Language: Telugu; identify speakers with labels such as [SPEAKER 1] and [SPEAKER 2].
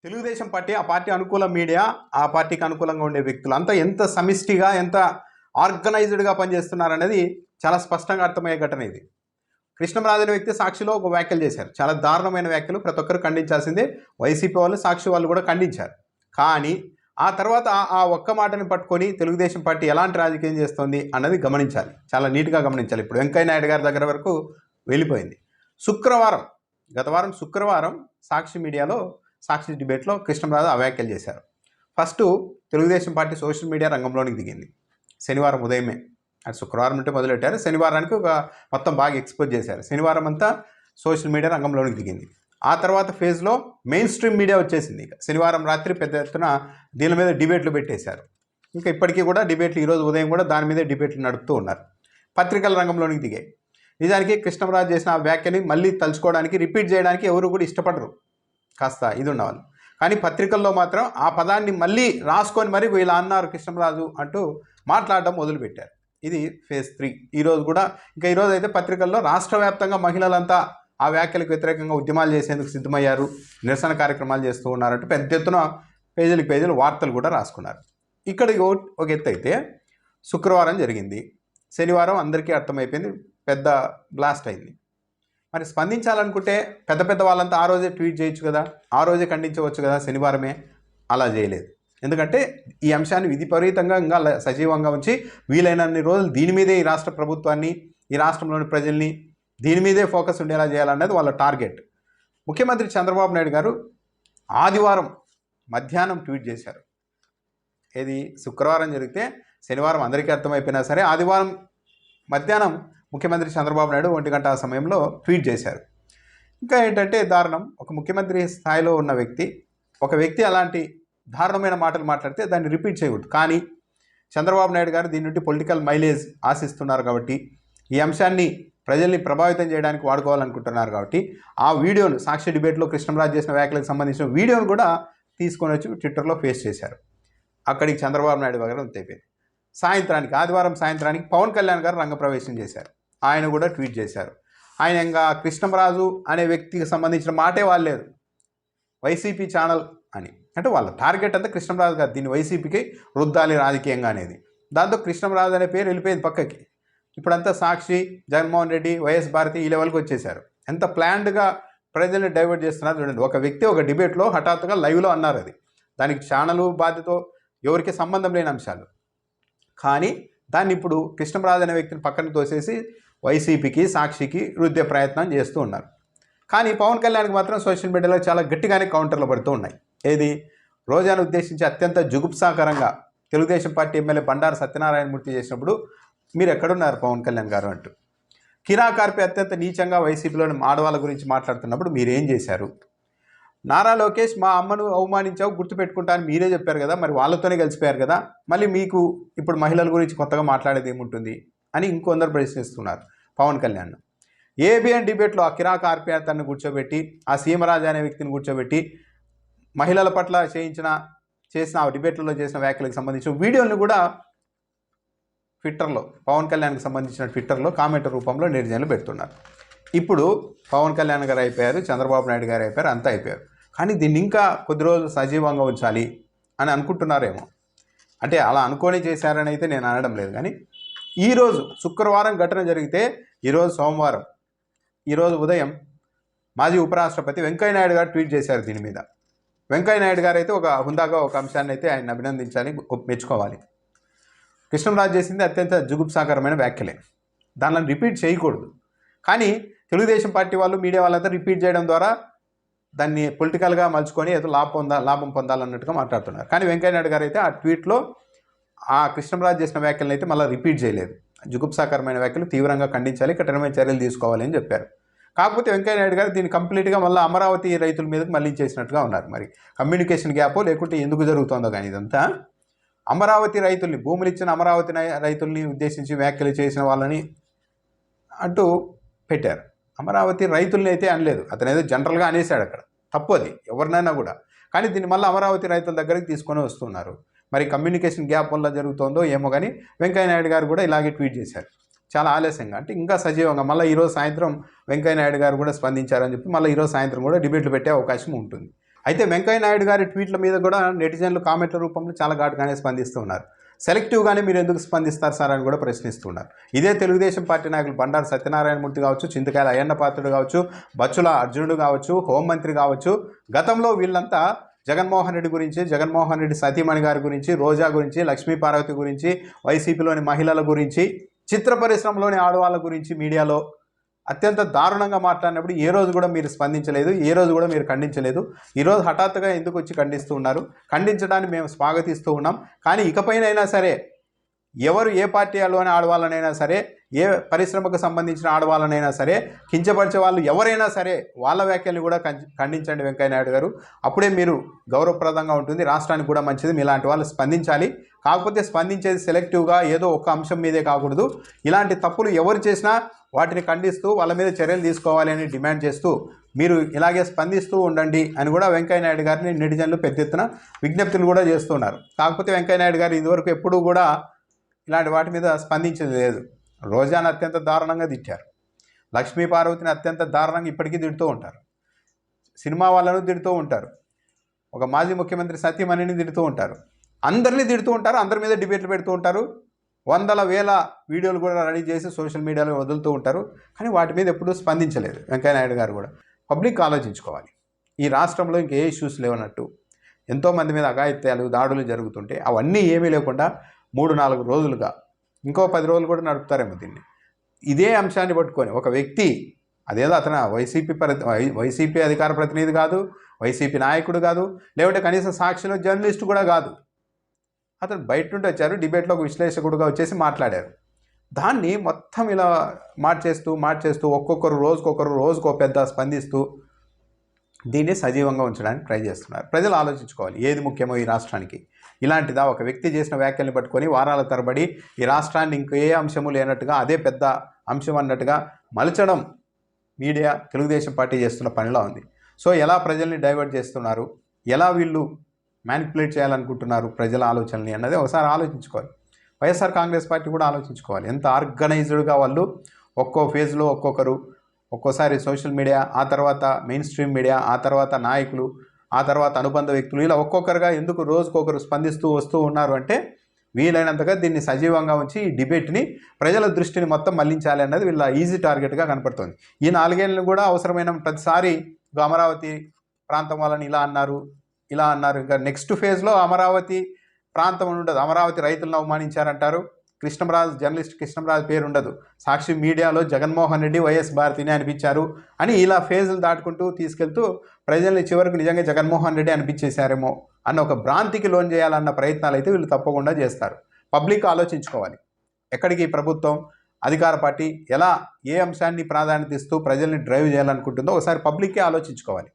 [SPEAKER 1] తెలుగుదేశం పార్టీ, ఆ పార్టీ అనుకూల మీడియా, ఆ పార్టీకి అనుకూలంగా ఉండే వ్యక్తులు అంతా ఎంత సమిష్టిగా, ఎంత ఆర్గనైజ్డ్గా పనిచేస్తున్నారనేది చాలా స్పష్టంగా అర్థమయ్యే ఘటన ఇది. కృష్ణంరాజు అనే వ్యక్తి సాక్షిలో ఒక వ్యాఖ్యలు చేశారు. చాలా దారుణమైన వ్యాఖ్యలు, ప్రతి ఒక్కరు ఖండించాల్సిందే. వైసీపీ వాళ్ళు, సాక్షి వాళ్ళు కూడా ఖండించారు. కానీ ఆ తర్వాత ఆ ఒక్క మాటని పట్టుకొని తెలుగుదేశం పార్టీ ఎలాంటి రాజకీయం చేస్తోంది అన్నది గమనించాలి, చాలా నీట్గా గమనించాలి. ఇప్పుడు వెంకయ్య నాయుడు గారి దగ్గర వరకు వెళ్ళిపోయింది. గత వారం శుక్రవారం సాక్షి మీడియాలో, సాక్షి డిబేట్లో కృష్ణంరాజు ఆ వ్యాఖ్యలు చేశారు. First Telugu Desam party social media రంగంలోనికి దిగింది శనివారం ఉదయమే. అది శుక్రవారం అంటే మొదలెట్టారు, శనివారానికి ఒక మొత్తం బాగా ఎక్స్పోజ్ చేశారు. శనివారం అంతా సోషల్ మీడియా రంగంలోనికి దిగింది. ఆ తర్వాత ఫేజ్లో మెయిన్ స్ట్రీమ్ మీడియా వచ్చేసింది. ఇక శనివారం రాత్రి పెద్ద ఎత్తున దీని మీద డిబేట్లు పెట్టేశారు. ఇంకా ఇప్పటికీ కూడా డిబేట్లు, ఈరోజు ఉదయం కూడా దాని మీదే డిబేట్లు నడుపుతూ ఉన్నారు. పత్రికల రంగంలోనికి దిగాయి. నిజానికి కృష్ణంరాజు చేసిన ఆ వ్యాఖ్యని మళ్ళీ తలుచుకోవడానికి, రిపీట్ చేయడానికి ఎవరు కూడా ఇష్టపడరు, కాస్త ఇది ఉన్నవాళ్ళు. కానీ పత్రికల్లో మాత్రం ఆ పదాన్ని మళ్ళీ రాసుకొని మరి వీళ్ళు అన్నారు కృష్ణంరాజు అంటూ మాట్లాడడం మొదలుపెట్టారు. ఇది ఫేజ్ 3. ఈరోజు కూడా, ఇంకా ఈరోజు అయితే పత్రికల్లో రాష్ట్ర వ్యాప్తంగా మహిళలంతా ఆ వ్యాఖ్యలకు వ్యతిరేకంగా ఉద్యమాలు చేసేందుకు సిద్ధమయ్యారు, నిరసన కార్యక్రమాలు చేస్తూ ఉన్నారంటే పెద్ద ఎత్తున పేజీలు వార్తలు కూడా రాసుకున్నారు. ఇక్కడికి ఒక ఎత్తు అయితే శుక్రవారం జరిగింది. శనివారం అందరికీ అర్థమైపోయింది, పెద్ద బ్లాస్ట్ అయింది. మరి స్పందించాలనుకుంటే పెద్ద వాళ్ళంతా ఆ రోజే ట్వీట్ చేయొచ్చు కదా, ఆ రోజే ఖండించవచ్చు కదా, శనివారమే. అలా చేయలేదు. ఎందుకంటే ఈ అంశాన్ని విధిపరీతంగా ఇంకా సజీవంగా ఉంచి వీలైనన్ని రోజులు దీని మీదే ఈ రాష్ట్ర ప్రభుత్వాన్ని, ఈ రాష్ట్రంలోని ప్రజల్ని దీని మీదే ఫోకస్ ఉండేలా చేయాలన్నది వాళ్ళ టార్గెట్. ముఖ్యమంత్రి చంద్రబాబు నాయుడు గారు ఆదివారం మధ్యాహ్నం ట్వీట్ చేశారు. ఇది శుక్రవారం జరిగితే శనివారం అందరికీ అర్థమైపోయినా సరే, ఆదివారం మధ్యాహ్నం ముఖ్యమంత్రి చంద్రబాబు నాయుడు 1 గంట సమయంలో ట్వీట్ చేశారు. ఇంకా ఏంటంటే దారుణం, ఒక ముఖ్యమంత్రి స్థాయిలో ఉన్న ఒక వ్యక్తి అలాంటి దారుణమైన మాటలు మాట్లాడితే దాన్ని రిపీట్ చేయకూడదు. కానీ చంద్రబాబు నాయుడు గారు దీని నుండి పొలిటికల్ మైలేజ్ ఆశిస్తున్నారు కాబట్టి, ఈ అంశాన్ని ప్రజల్ని ప్రభావితం చేయడానికి వాడుకోవాలనుకుంటున్నారు కాబట్టి, ఆ వీడియోను, సాక్షి డిబేట్లో కృష్ణంరాజు చేసిన వ్యాఖ్యలకు సంబంధించిన వీడియోను కూడా తీసుకొని వచ్చి ట్విట్టర్లో ఫేస్ చేశారు. అక్కడికి చంద్రబాబు నాయుడు గారు అయిపోయింది. ఆదివారం సాయంత్రానికి పవన్ కళ్యాణ్ గారు రంగప్రవేశం చేశారు. ఆయన కూడా ట్వీట్ చేశారు. ఆయన ఇంకా కృష్ణంరాజు అనే వ్యక్తికి సంబంధించిన మాటే వాళ్ళలేదు, వైసీపీ ఛానల్ అని. అంటే వాళ్ళ టార్గెట్ అంతా కృష్ణంరాజు గారు, దీన్ని వైసీపీకి రుద్దాలి రాజకీయంగా అనేది. దాంతో కృష్ణంరాజు అనే పేరు వెళ్ళిపోయింది పక్కకి. ఇప్పుడంతా సాక్షి, జగన్మోహన్ రెడ్డి, వైఎస్ భారతి ఈ లెవెల్కి వచ్చేశారు. ఎంత ప్లాన్డ్గా ప్రజల్ని డైవర్ట్ చేస్తున్నారు చూడండి. ఒక వ్యక్తి ఒక డిబేట్లో హఠాత్తుగా లైవ్లో అన్నారు, అది దానికి ఛానలు బాధ్యత, ఎవరికి సంబంధం లేని అంశాలు. కానీ దాన్ని ఇప్పుడు కృష్ణంరాజు అనే వ్యక్తిని పక్కన తోసేసి వైసీపీకి, సాక్షికి రుద్దే ప్రయత్నం చేస్తూ ఉన్నారు. కానీ పవన్ కళ్యాణ్కి మాత్రం సోషల్ మీడియాలో చాలా గట్టిగానే కౌంటర్లు పడుతూ ఉన్నాయి. ఏది, రోజాను ఉద్దేశించి అత్యంత జుగుప్సాకరంగా తెలుగుదేశం పార్టీ ఎమ్మెల్యే బండారు సత్యనారాయణమూర్తి చేసినప్పుడు మీరు ఎక్కడున్నారు పవన్ కళ్యాణ్ గారు అంటూ, కిరా కార్పి అత్యంత నీచంగా వైసీపీలోని ఆడవాళ్ళ గురించి మాట్లాడుతున్నప్పుడు మీరేం చేశారు? నారా లోకేష్ మా అమ్మను అవమానించావు, గుర్తుపెట్టుకుంటాను మీరే చెప్పారు కదా, మరి వాళ్ళతోనే కలిసిపోయారు కదా, మళ్ళీ మీకు ఇప్పుడు మహిళల గురించి కొత్తగా మాట్లాడేది ఏముంటుంది అని ఇంకొందరు ప్రశ్నిస్తున్నారు పవన్ కళ్యాణ్. ఏబిఎన్ డిబేట్లో ఆ కిరా కార్పి అతన్ని కూర్చోబెట్టి, ఆ సీమరాజు అనే వ్యక్తిని కూర్చోబెట్టి మహిళల పట్ల చేసిన ఆ డిబేట్లలో చేసిన వ్యాఖ్యలకు సంబంధించిన వీడియోలను కూడా ట్విట్టర్లో, పవన్ కళ్యాణ్కి సంబంధించిన ట్విట్టర్లో కామెంట్ రూపంలో నిర్ణయాలు పెడుతున్నారు. ఇప్పుడు పవన్ కళ్యాణ్ గారు అయిపోయారు, చంద్రబాబు నాయుడు గారు అయిపోయారు, అంతా అయిపోయారు. కానీ దీన్ని ఇంకా కొద్ది రోజులు సజీవంగా ఉంచాలి అని అనుకుంటున్నారేమో. అంటే అలా అనుకోని చేశారని అయితే నేను అనడం లేదు. కానీ ఈరోజు శుక్రవారం ఘటన జరిగితే, ఈరోజు సోమవారం, ఈరోజు ఉదయం మాజీ ఉపరాష్ట్రపతి వెంకయ్య నాయుడు గారు ట్వీట్ చేశారు దీని మీద. వెంకయ్య నాయుడు గారు అయితే ఒక హుందాగా ఒక అంశాన్ని అయితే ఆయన అభినందించాలి, మెచ్చుకోవాలి. కృష్ణంరాజు చేసింది అత్యంత జుగుప్సాకరమైన వ్యాఖ్యలే, దానిని రిపీట్ చేయకూడదు. కానీ తెలుగుదేశం పార్టీ వాళ్ళు, మీడియా వాళ్ళంతా రిపీట్ చేయడం ద్వారా దాన్ని పొలిటికల్గా మలుచుకొని ఏదో లాభం పొందాలన్నట్టుగా మాట్లాడుతున్నారు. కానీ వెంకయ్య నాయుడు గారు అయితే ఆ ట్వీట్లో ఆ కృష్ణంరాజు చేసిన వ్యాఖ్యలను అయితే మళ్ళీ రిపీట్ చేయలేదు. జుగుప్సాకరమైన వ్యాఖ్యలు తీవ్రంగా ఖండించాలి, కఠినమైన చర్యలు తీసుకోవాలి అని చెప్పారు. కాకపోతే వెంకయ్య నాయుడు గారు దీన్ని కంప్లీట్గా మళ్ళీ అమరావతి రైతుల మీదకి మళ్ళీ చేసినట్టుగా ఉన్నారు. మరి కమ్యూనికేషన్ గ్యాపో లేకుంటే ఎందుకు జరుగుతుందో కానీ ఇదంతా అమరావతి రైతుల్ని, భూములు ఇచ్చిన అమరావతి రైతుల్ని ఉద్దేశించి వ్యాఖ్యలు చేసిన వాళ్ళని అంటూ పెట్టారు. అమరావతి రైతుల్ని అయితే అనలేదు, అతను ఏదో జనరల్గా అనేసాడు, అక్కడ తప్పు అది ఎవరినైనా కూడా. కానీ దీన్ని మళ్ళీ అమరావతి రైతుల దగ్గరికి తీసుకొని వస్తున్నారు. మరి కమ్యూనికేషన్ గ్యాప్ వల్ల జరుగుతుందో ఏమో కానీ వెంకయ్య నాయుడు గారు కూడా ఇలాగే ట్వీట్ చేశారు, చాలా ఆలస్యంగా, అంటే ఇంకా సజీవంగా. మళ్ళీ ఈరోజు సాయంత్రం వెంకయ్య నాయుడు గారు కూడా స్పందించారని చెప్పి మళ్ళీ ఈరోజు సాయంత్రం కూడా డిబేట్లు పెట్టే అవకాశం ఉంటుంది. అయితే వెంకయ్య నాయుడు గారి ట్వీట్ల మీద కూడా నెటిజన్లు కామెంట్ల రూపంలో చాలా ఘాటుగానే స్పందిస్తూ ఉన్నారు. సెలెక్టివ్గానే మీరు ఎందుకు స్పందిస్తారు సార్ అని కూడా ప్రశ్నిస్తున్నారు. ఇదే తెలుగుదేశం పార్టీ నాయకులు బండారు సత్యనారాయణమూర్తి కావచ్చు, చింతకాయల అయ్యన్న పాత్రుడు కావచ్చు, బచ్చుల అర్జునుడు కావచ్చు, హోంమంత్రి కావచ్చు, గతంలో వీళ్ళంతా జగన్మోహన్ రెడ్డి గురించి, జగన్మోహన్ రెడ్డి సతీమణి గారి గురించి, రోజా గురించి, లక్ష్మీ పార్వతి గురించి, వైసీపీలోని మహిళల గురించి, చిత్ర పరిశ్రమలోని ఆడవాళ్ళ గురించి మీడియాలో అత్యంత దారుణంగా మాట్లాడినప్పుడు ఏ రోజు కూడా మీరు స్పందించలేదు, ఏ రోజు కూడా మీరు ఖండించలేదు. ఈరోజు హఠాత్తుగా ఎందుకు వచ్చి ఖండిస్తూ ఉన్నారు? ఖండించడాన్ని మేము స్వాగతిస్తూ ఉన్నాం. కానీ ఇకపైనైనా సరే ఎవరు ఏ పార్టీలోని ఆడవాళ్ళనైనా సరే, ఏ పరిశ్రమకు సంబంధించిన ఆడవాళ్ళనైనా సరే కించపరిచే వాళ్ళు ఎవరైనా సరే వాళ్ళ వ్యాఖ్యల్ని కూడా ఖండించండి వెంకయ్య నాయుడు గారు. అప్పుడే మీరు గౌరవప్రదంగా ఉంటుంది, రాష్ట్రానికి కూడా మంచిది. మీలాంటి వాళ్ళు స్పందించాలి. కాకపోతే స్పందించేది సెలెక్టివ్గా ఏదో ఒక అంశం మీదే కాకూడదు. ఇలాంటి తప్పులు ఎవరు చేసినా వాటిని ఖండిస్తూ వాళ్ళ మీద చర్యలు తీసుకోవాలి అని డిమాండ్ చేస్తూ మీరు ఇలాగే స్పందిస్తూ ఉండండి అని కూడా వెంకయ్య నాయుడు గారిని నెటిజన్లు పెద్ద ఎత్తున విజ్ఞప్తులు కూడా చేస్తున్నారు. కాకపోతే వెంకయ్య నాయుడు గారు ఇదివరకు ఎప్పుడూ కూడా ఇలాంటి వాటి మీద స్పందించేది లేదు. రోజాను అత్యంత దారుణంగా తిట్టారు, లక్ష్మీ పార్వతిని అత్యంత దారుణంగా ఇప్పటికీ తిడుతూ ఉంటారు, సినిమా వాళ్ళను తిడుతూ ఉంటారు, ఒక మాజీ ముఖ్యమంత్రి సతీమణిని తిడుతూ ఉంటారు, అందరినీ తిడుతూ ఉంటారు, అందరి మీద డిబేట్లు పెడుతూ ఉంటారు, వందల వేల వీడియోలు కూడా రెడీ చేసి సోషల్ మీడియాలో వదులుతూ ఉంటారు. కానీ వాటి మీద ఎప్పుడూ స్పందించలేదు వెంకయ్య నాయుడు గారు కూడా. పబ్లిక్ ఆలోచించుకోవాలి. ఈ రాష్ట్రంలో ఇంకే ఇష్యూస్ లేవన్నట్టు ఎంతోమంది మీద అఘాయిత్యాలు, దాడులు జరుగుతుంటే అవన్నీ ఏమీ లేకుండా 3-4 రోజులుగా, ఇంకో 10 రోజులు కూడా నడుపుతారేమో దీన్ని. ఇదే అంశాన్ని పట్టుకొని ఒక వ్యక్తి, అదేదో అతను వైసీపీ అధికార ప్రతినిధి కాదు, వైసీపీ నాయకుడు కాదు, లేకుంటే కనీసం సాక్షిలో జర్నలిస్టు కూడా కాదు, అతను బయట నుండి వచ్చారు, డిబేట్లో ఒక విశ్లేషకుడుగా వచ్చేసి మాట్లాడారు. దాన్ని మొత్తం ఇలా మార్చేస్తూ ఒక్కొక్కరు రోజుకో పెద్ద స్పందిస్తూ దీన్ని సజీవంగా ఉంచడానికి ట్రై చేస్తున్నారు. ప్రజలు ఆలోచించుకోవాలి ఏది ముఖ్యమో ఈ రాష్ట్రానికి. ఇలాంటిదా ఒక వ్యక్తి చేసిన వ్యాఖ్యల్ని పట్టుకొని వారాల తరబడి ఈ రాష్ట్రాన్ని ఇంకే అంశము లేనట్టుగా అదే పెద్ద అంశం అన్నట్టుగా మలచడం మీడియా, తెలుగుదేశం పార్టీ చేస్తున్న పనిలో ఉంది. సో ఎలా ప్రజల్ని డైవర్ట్ చేస్తున్నారు, ఎలా వీళ్ళు మ్యానిపులేట్ చేయాలనుకుంటున్నారు ప్రజల ఆలోచనని అన్నది ఒకసారి ఆలోచించుకోవాలి. వైఎస్ఆర్ కాంగ్రెస్ పార్టీ కూడా ఆలోచించుకోవాలి. ఎంత ఆర్గనైజ్డ్గా వాళ్ళు ఒక్కో ఫేజ్లో ఒక్కొక్కరు, ఒక్కోసారి సోషల్ మీడియా, ఆ తర్వాత మెయిన్ స్ట్రీమ్ మీడియా, ఆ తర్వాత నాయకులు, ఆ తర్వాత అనుబంధ వ్యక్తులు, ఇలా ఒక్కొక్కరుగా ఎందుకు రోజుకొకరు స్పందిస్తూ వస్తూ ఉన్నారు అంటే వీలైనంతగా దీన్ని సజీవంగా ఉంచి ఈ డిబేట్ని ప్రజల దృష్టిని మొత్తం మళ్లించాలి అన్నది వీళ్ళ ఈజీ టార్గెట్గా కనపడుతుంది. ఈ 4 ఏళ్ళను కూడా అవసరమైన ప్రతిసారి అమరావతి ప్రాంతం వాళ్ళని ఇలా అన్నారు. ఇంకా నెక్స్ట్ ఫేజ్లో అమరావతి ప్రాంతం ఉండదు, అమరావతి రైతులను అవమానించారంటారు, జర్నలిస్ట్ కృష్ణంరాజు పేరు ఉండదు, సాక్షి మీడియాలో జగన్మోహన్ రెడ్డి, వైఎస్ భారతిని అనిపించారు అని ఇలా ఫేజులు దాటుకుంటూ తీసుకెళ్తూ ప్రజల్ని చివరికి నిజంగా జగన్మోహన్ రెడ్డి అనిపించేశారేమో అన్న ఒక భ్రాంతికి లోన్ చేయాలన్న ప్రయత్నాలు అయితే వీళ్ళు తప్పకుండా చేస్తారు. పబ్లిక్ ఆలోచించుకోవాలి. ఎక్కడికి ప్రభుత్వం, అధికార పార్టీ ఎలా ఏ అంశాన్ని ప్రాధాన్యత ఇస్తూ ప్రజల్ని డ్రైవ్ చేయాలనుకుంటుందో ఒకసారి పబ్లిక్కే ఆలోచించుకోవాలి.